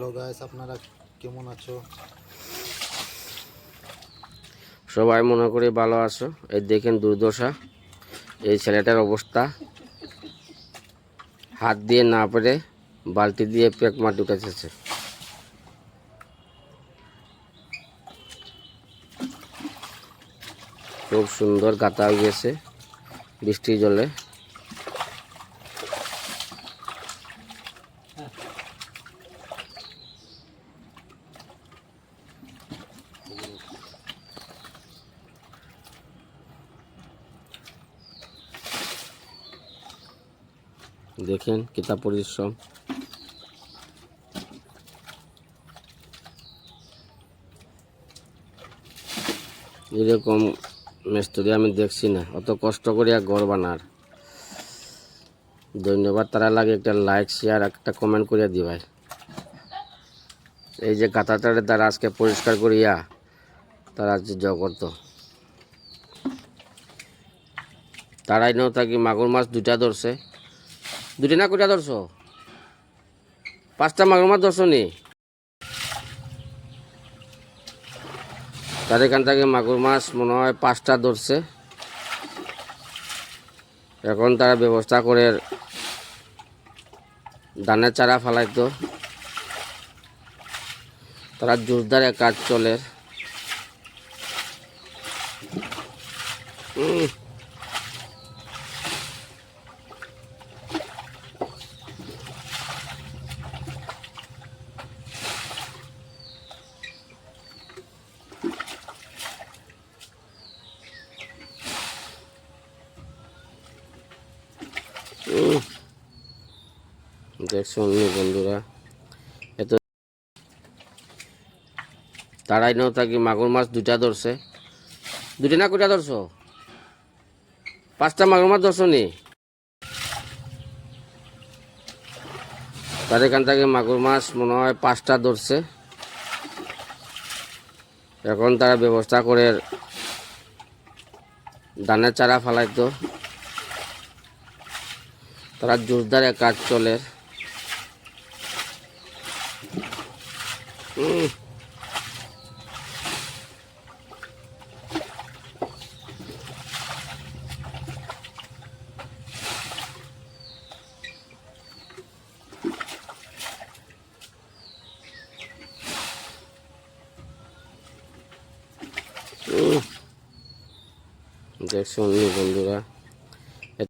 Hello guys, আপনারা কেমন আছো? সবাই মনে করি ভালো আছো। এই দেখেন দুর্দশা, এই ছেলেটার অবস্থা। হাত দিয়ে না পেরে বালতি দিয়ে পেক মার ঢুকেছে। খুব সুন্দর গাঁথা হয়ে গেছে বৃষ্টির জলে। দেখেন কিতা পরিশ্রম। এরকম মিস্ত্রি আমি দেখছি না, অত কষ্ট করিয়া ঘর বানার। ধন্যবাদ তারা লাগে, একটা লাইক শেয়ার একটা কমেন্ট করিয়া দিবাই। এই যে গাঁথাটারে তারা আজকে পরিষ্কার করিয়া তারা যে জগত তারাই নেও থাকি মাগুর মাছ দুইটা ধরছে। দুইটা না কইটা ধরছো? 5টা মাগুর মাছ ধরছো নি? তার এখান থেকে মাগুর মাছ মনে হয় 5টা ধরছে। এখন তারা ব্যবস্থা করে ধানের চারা ফালাইতো। তারা জোরদারে কাজ চলে। দেখছো বন্ধুরা, এত তারাই নেও থাকি মাগুর মাছ দুইটা ধরছে। দুইটা না কইটা ধরছো? 5টা মাগুর মাছ ধরছো নি? তার এখান থেকে মাগুর মাছ মনে হয় 5টা ধরছে। এখন তারা ব্যবস্থা করে ধানের চারা ফালাইতো। তারা জোরদারে কাজ চলে। দেখছো বন্ধুরা।